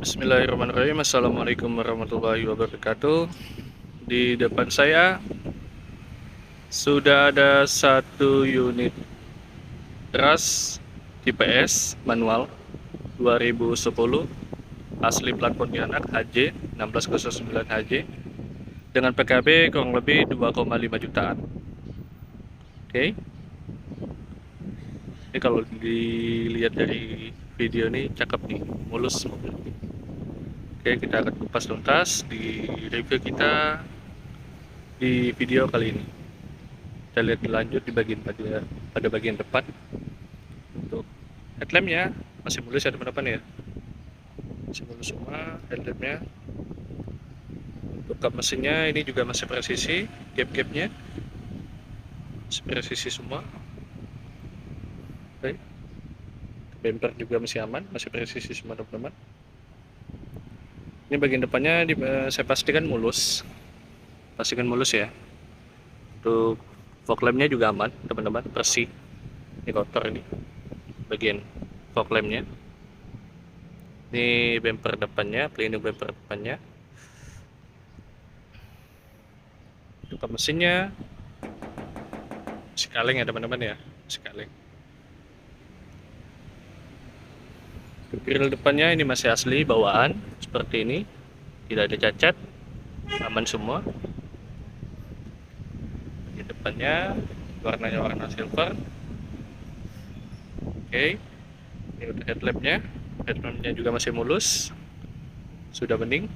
Bismillahirrahmanirrahim. Assalamualaikum warahmatullahi wabarakatuh. Di depan saya sudah ada satu unit ras tipe S manual 2010 asli plat Pontianak HJ 1609 HJ dengan PKB kurang lebih 2,5 jutaan. Oke. Ini kalau dilihat dari video ini cakep nih, mulus mobil. Oke, kita akan kupas tuntas di review kita di video kali ini. Kita lihat lanjut di pada bagian depan. Untuk headlampnya masih mulus ya teman-teman ya, masih mulus semua headlampnya. Untuk kap mesinnya ini juga masih presisi, gap-gapnya masih presisi semua. Oke. Bumper juga masih aman, masih presisi semua teman-teman. Ini bagian depannya saya pastikan mulus, ya. Untuk fog lampnya juga aman teman-teman, bersih. Ini kotor ini bagian fog lampnya. Ini bumper depannya, pelindung bumper depannya. Untuk mesinnya masih kaleng ya teman-teman ya, masih kaleng. Grill depannya ini masih asli bawaan seperti ini, tidak ada cacat, aman semua. Di depannya warnanya warna silver. Oke, ini udah headlampnya juga masih mulus, sudah bening.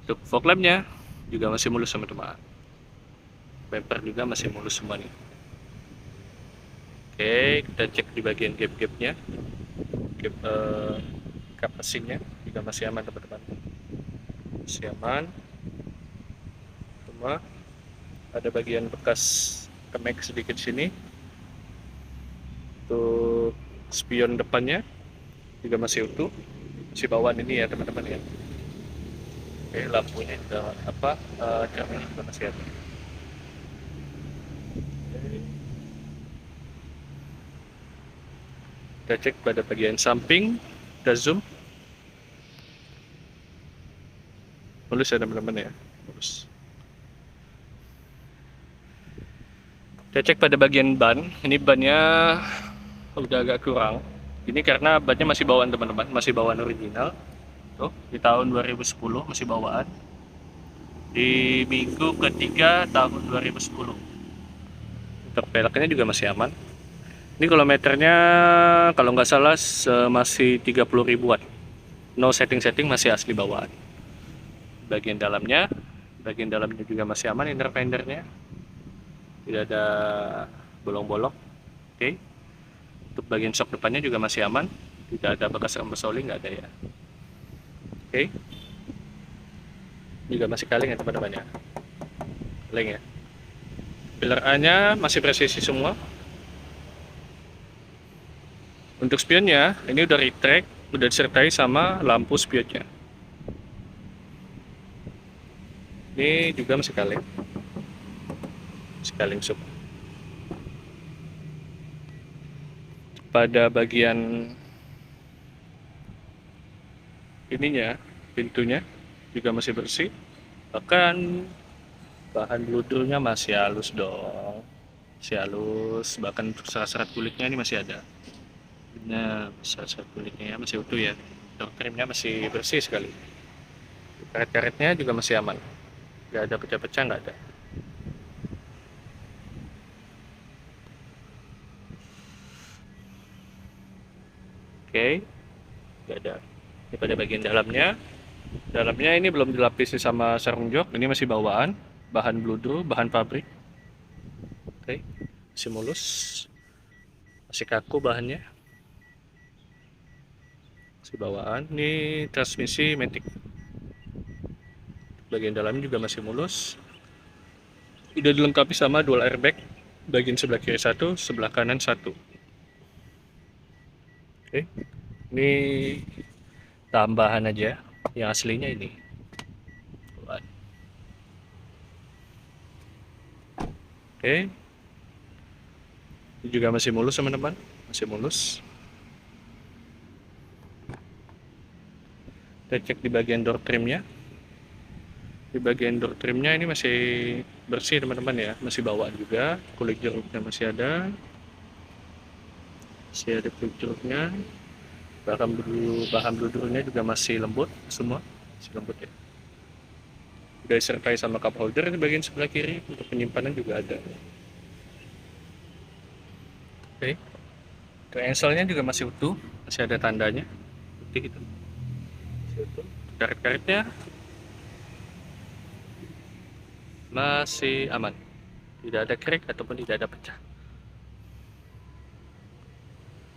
Untuk fog lampnya juga masih mulus teman-teman, bumper juga masih mulus semua nih. Oke, kita cek di bagian gap-gapnya, kap mesinnya juga masih aman teman-teman, masih aman semua. Ada bagian bekas kemek sedikit sini. Untuk spion depannya juga masih utuh, masih bawaan ini ya teman-teman ya. Oke, lampunya juga cerminnya juga masih ada. Kita cek pada bagian samping, kita zoom. Mulus ya teman-teman ya, mulus. Kita cek pada bagian ban, ini bannya udah agak kurang. Ini karena bannya masih bawaan teman-teman, masih bawaan original. Tuh, di tahun 2010 masih bawaan. Di minggu ketiga tahun 2010. Untuk peleknya juga masih aman. Ini kilometernya kalau nggak salah masih 30 ribuan. No setting-setting, masih asli bawaan. Bagian dalamnya juga masih aman, inner fendernya tidak ada bolong-bolong. Oke. Untuk bagian shock depannya juga masih aman, tidak ada bekas rembes oli, nggak ada ya. Oke. Juga masih kaleng ya teman-teman ya, kaleng ya. Pilar A nya masih presisi semua. Untuk spionnya ini udah retract, udah disertai sama lampu spionnya. Ini juga masih kaleng, sub. Pada bagian ininya, pintunya juga masih bersih, bahkan bahan bludrunya masih halus dong, masih halus. Bahkan untuk serat kulitnya ini masih ada. Ini serat kulitnya masih utuh ya. Door trimnya masih bersih sekali. Karet-karetnya juga masih aman, nggak ada pecah-pecah, nggak ada. Oke, nggak ada. Ini pada bagian dalamnya ini belum dilapisi sama sarung jok, ini masih bawaan, bahan bludru, bahan pabrik. Oke, masih mulus, masih kaku bahannya, masih bawaan. Ini transmisi matic, bagian dalamnya juga masih mulus. Udah dilengkapi sama dual airbag, bagian sebelah kiri satu, sebelah kanan satu. Oke, ini tambahan aja, yang aslinya ini. Oke, ini juga masih mulus teman-teman, masih mulus. Kita cek di bagian door trimnya. Di bagian door trimnya ini masih bersih teman-teman ya, masih bawaan juga. Kulit jeruknya masih ada kulit jeruknya. Bahan bludurnya juga masih lembut semua, masih lembut ya. Udah disertai sama cup holder di bagian sebelah kiri, untuk penyimpanan juga ada. Oke. Triangle-nya juga masih utuh, masih ada tandanya putih itu. Masih utuh. Karet-karetnya masih aman, tidak ada crack ataupun tidak ada pecah.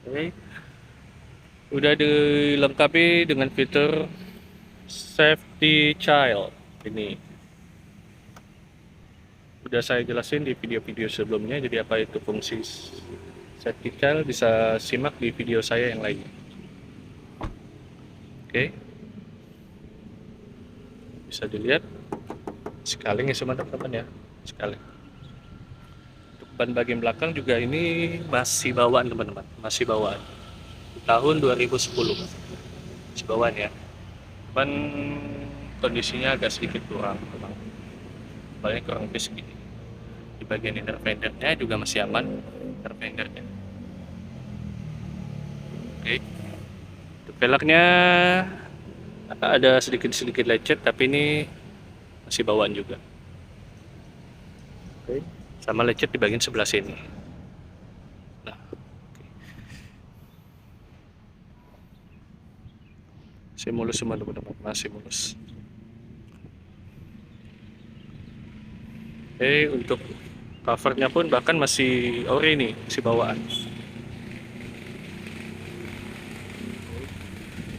Oke. Udah dilengkapi dengan fitur safety child ini. Udah saya jelasin di video-video sebelumnya, jadi apa itu fungsi safety child bisa simak di video saya yang lainnya. Oke. Bisa dilihat sekali ya teman-teman ya, sekali. Untuk ban bagian belakang juga ini masih bawaan teman-teman, masih bawaan. Tahun 2010 masih bawaan ya. Ban kondisinya agak sedikit kurang memang, paling kurang lebih segini. Di bagian inner fendernya juga masih aman, inner fendernya. Oke. Untuk velgnya ada sedikit lecet, tapi ini masih bawaan juga. Oke. Sama lecet di bagian sebelah sini. Nah, masih mulus semua teman-teman, masih mulus. Untuk covernya pun bahkan masih ori nih, masih bawaan.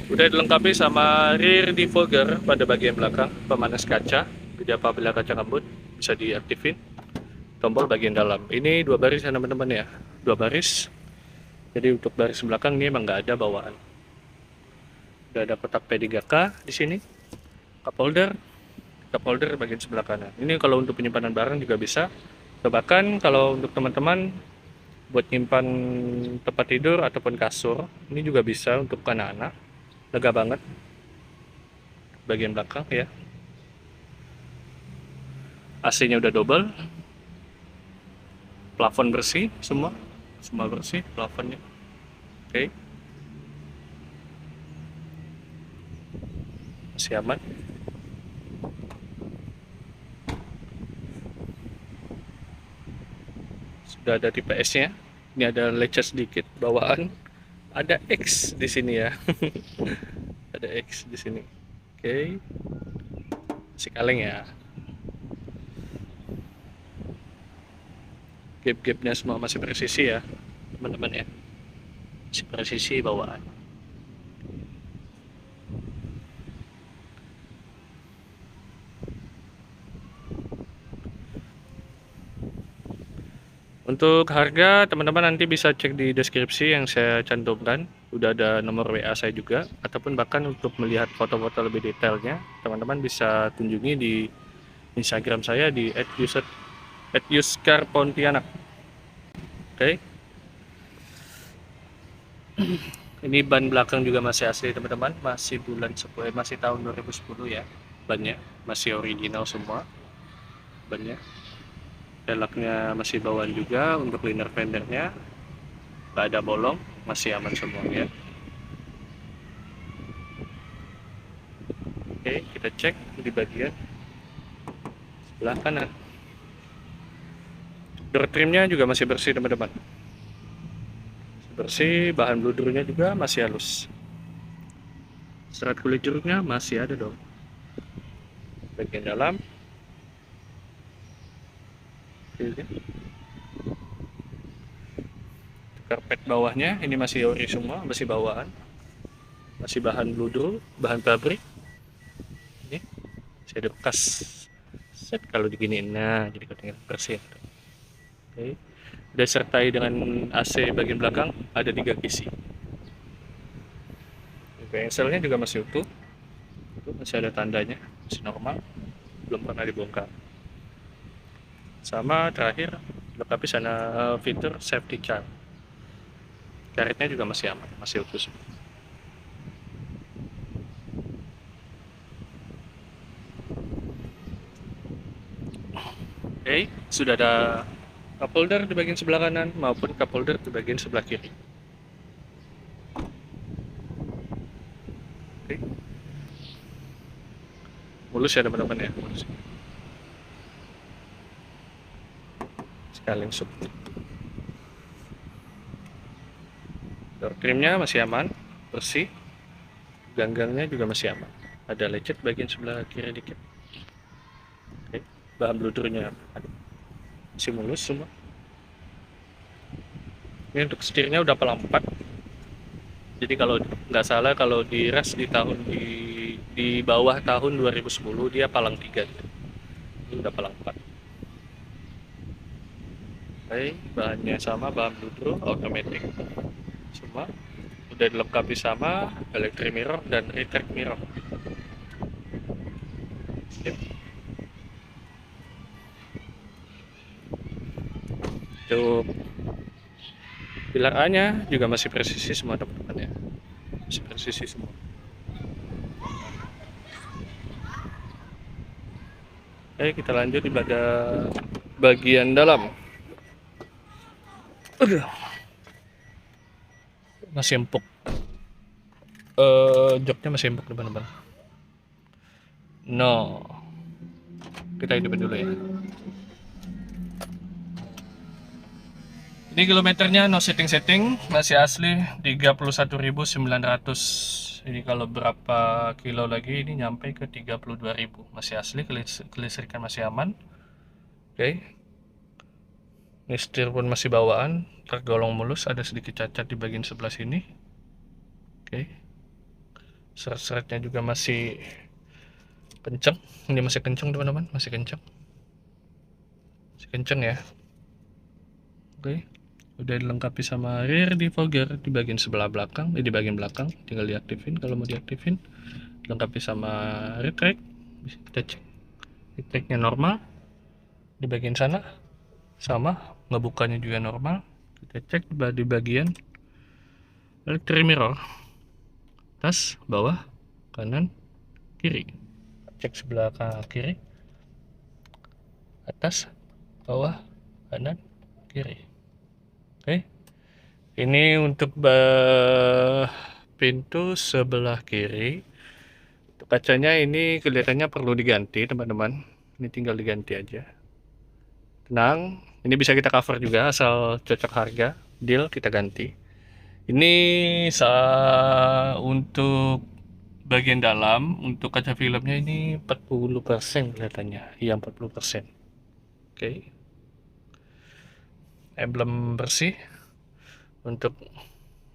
Udah dilengkapi sama rear defogger pada bagian belakang, pemanas kaca. Jadi apabila kaca kembut bisa diaktifin. Tombol bagian dalam. Ini 2 baris ya teman-teman ya, 2 baris. Jadi untuk baris belakang ini emang nggak ada bawaan. Udah ada kotak P3K di sini. Cup holder bagian sebelah kanan. Ini kalau untuk penyimpanan barang juga bisa. Bahkan kalau untuk teman-teman buat nyimpan tempat tidur ataupun kasur, ini juga bisa untuk anak-anak. Lega banget. Bagian belakang ya. AC-nya udah double. Plafon bersih semua bersih plafonnya. Oke. Masih aman. Sudah ada tipe S-nya. Ini ada lecet sedikit bawaan. Ada X di sini ya. Ada X di sini. Oke. Masih kaleng ya. Gap-gapnya semua masih presisi ya teman-teman ya, masih presisi bawaan. Untuk harga teman-teman nanti bisa cek di deskripsi yang saya cantumkan, udah ada nomor WA saya juga, ataupun bahkan untuk melihat foto-foto lebih detailnya teman-teman bisa kunjungi di Instagram saya di @yuskarpontianak. Oke. Ini ban belakang juga masih asli teman-teman, masih masih tahun 2010 ya. Bannya masih original semua bannya. Velgnya masih bawaan juga, untuk liner fendernya nggak ada bolong, masih aman semua ya. Oke, kita cek di bagian sebelah kanan. Door trimnya juga masih bersih teman-teman, bersih. Bahan bludurnya juga masih halus. Serat kulit jeruknya masih ada dong. Bagian dalam. Karpet bawahnya ini masih ori semua, masih bawaan. Masih bahan bludur, bahan pabrik. Ini saya ada bekas set kalau diginiin, nah jadi ketinggalan bersih. Oke. Udah sertai dengan AC bagian belakang, ada 3 kisi. Bengselnya juga masih utuh. Masih ada tandanya, masih normal, belum pernah dibongkar. Sama terakhir dilengkapi sana fitur safety charm. Karetnya juga masih aman, masih utuh. sudah ada cup holder di bagian sebelah kanan maupun cup holder di bagian sebelah kiri. Oke. Mulus ya teman-teman ya, mulus. Sekalian sub. Door trimnya masih aman, bersih. Ganggangnya juga masih aman. Ada lecet bagian sebelah kiri dikit. Oke. Bahan bludurnya masih mulus semua. Ini untuk setirnya udah pelang 4. Jadi kalau nggak salah kalau di ras di bawah tahun 2010 dia palang 3 gitu. Ini udah palang 4. Oke, bahannya sama, bahan bluetooth automatic semua udah dilengkapi sama electric mirror dan retract mirror. Untuk pilar A nya juga masih presisi semua teman-teman ya, masih presisi semua. Oke, kita lanjut di bagian dalam. Masih empuk, joknya masih empuk teman-teman. No, kita hidupin dulu ya. Ini kilometernya no setting, masih asli 31.900. Ini kalau berapa kilo lagi ini nyampe ke 32.000. Masih asli, kelistrikan masih aman. Oke. Ini setir pun masih bawaan, tergolong mulus, ada sedikit cacat di bagian sebelah sini. Oke. Seret-seretnya juga masih kenceng. Ini masih kenceng teman-teman, masih kenceng. Masih kenceng ya. Oke. Udah dilengkapi sama rear defogger di bagian sebelah belakang, di bagian belakang, tinggal diaktifin kalau mau diaktifin. Dilengkapi sama retract, bisa kita cek retractnya normal. Di bagian sana sama, ngebukanya juga normal. Kita cek di bagian electric mirror, atas, bawah, kanan, kiri. Cek sebelah kiri, atas, bawah, kanan, kiri. Oke, ini untuk pintu sebelah kiri. Untuk kacanya ini kelihatannya perlu diganti teman-teman. Ini tinggal diganti aja. Tenang, ini bisa kita cover juga asal cocok harga. Deal, kita ganti. Ini untuk bagian dalam, untuk kaca filmnya ini 40% kelihatannya. Iya, 40%. Oke. Emblem bersih. Untuk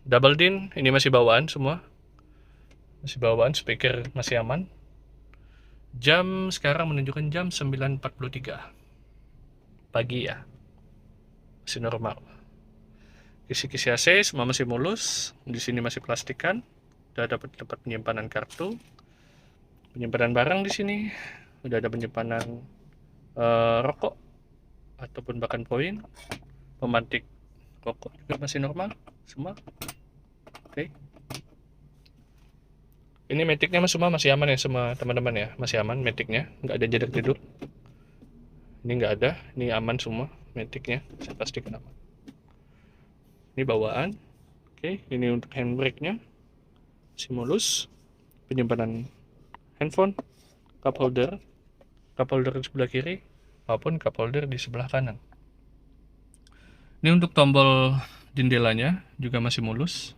double din ini masih bawaan semua, masih bawaan, speaker masih aman. Jam sekarang menunjukkan jam 9.43 pagi ya, masih normal. Kisi-kisi AC semua masih mulus. Di sini masih plastikan. Udah dapat tempat penyimpanan kartu, penyimpanan barang di sini. Udah ada penyimpanan rokok ataupun bahkan poin. Pemantik rokok juga masih normal semua. Oke. Ini metiknya semua masih aman ya semua teman-teman ya, masih aman metiknya, nggak ada jedak-jeduk. Ini nggak ada, ini aman semua metiknya, saya pastikan aman. Ini bawaan. Oke, ini untuk handbrake-nya masih mulus. Penyimpanan handphone, cup holder di sebelah kiri maupun cup holder di sebelah kanan. Ini untuk tombol jendelanya juga masih mulus,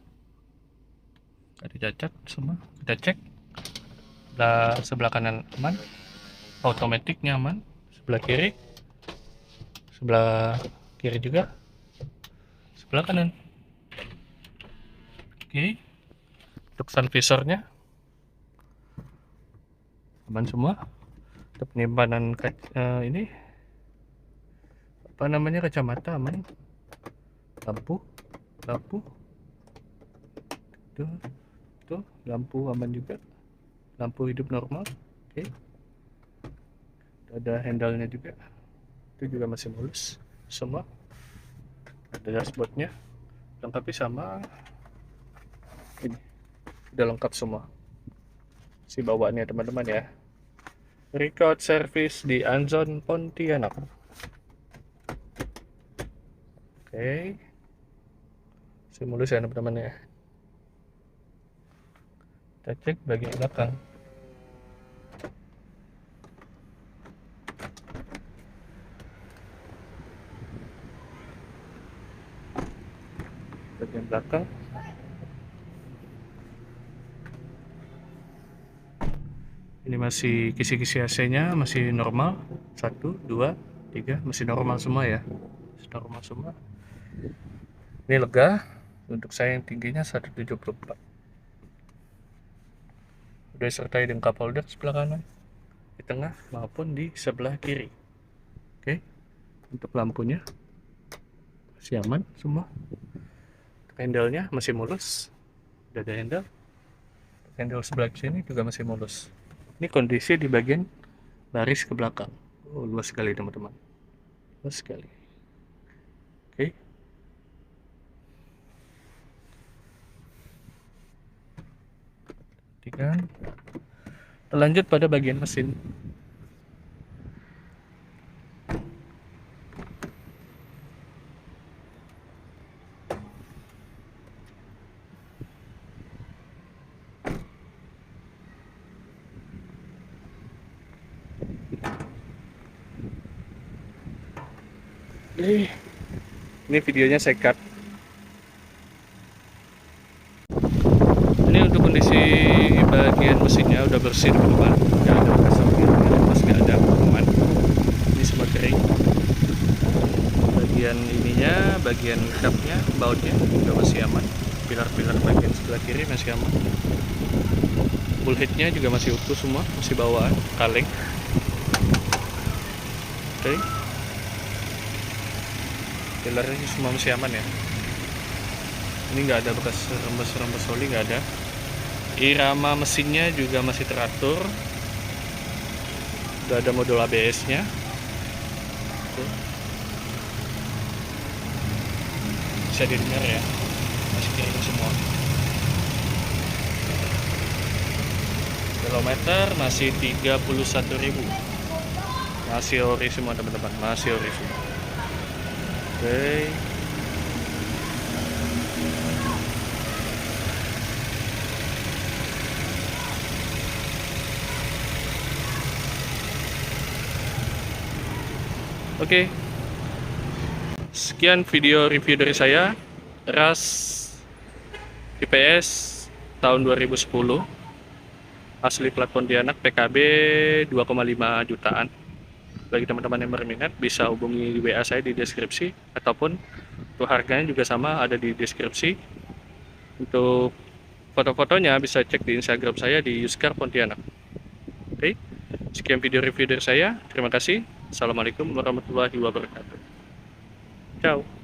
ada cacat semua. Kita cek sebelah kanan aman, automatiknya aman, sebelah kiri juga, sebelah kanan. Oke, untuk sun visornya aman semua. Untuk penyimpanan ini apa namanya, kacamata aman. Lampu tuh lampu aman juga, lampu hidup normal. Oke. Ada handle-nya juga, itu juga masih mulus semua. Ada dashboardnya lengkapi sama ini, udah lengkap semua si bawaannya teman-teman ya. Record service di Anzon Pontianak. Oke, mulus ya teman-teman ya. Kita cek bagian belakang. Bagian belakang ini masih kisi-kisi AC-nya masih normal, 1, 2, 3 masih normal semua ya, masih normal semua. Ini lega. Untuk saya yang tingginya 174, udah disertai dengan cup holder sebelah kanan, di tengah maupun di sebelah kiri. Oke, untuk lampunya masih aman semua. Handle-nya masih mulus, udah ada handle sebelah sini juga masih mulus. Ini kondisi di bagian baris ke belakang. Oh, luas sekali teman-teman, luas sekali. Oke, perhatikan. Lanjut pada bagian mesin. Ini videonya saya cut. Ini untuk kondisi bagian mesinnya udah bersih teman-teman, nggak ada bekas pas nggak ada teman. Ini semua kering. Bagian ininya, bagian cupnya, bautnya udah masih aman. Pilar-pilar bagian sebelah kiri masih aman. Bullheadnya juga masih utuh semua, masih bawaan, kaleng. Oke. Pilarnya semua masih aman ya. Ini nggak ada bekas rembes-rembes oli, nggak ada. Irama mesinnya juga masih teratur. Udah ada modul ABS-nya. Bisa didengar ya, masih kering semua. Kilometer masih 31.000. Masih ori semua teman-teman, masih ori semua. Oke. Oke. Sekian video review dari saya. RAS IPS tahun 2010. Asli plat Pontianak, PKB 2,5 jutaan. Bagi teman-teman yang berminat bisa hubungi WA saya di deskripsi, ataupun untuk harganya juga sama ada di deskripsi. Untuk foto-fotonya bisa cek di Instagram saya di Yuskar Pontianak. Oke, sekian video review dari saya. Terima kasih. Assalamualaikum warahmatullahi wabarakatuh. Ciao.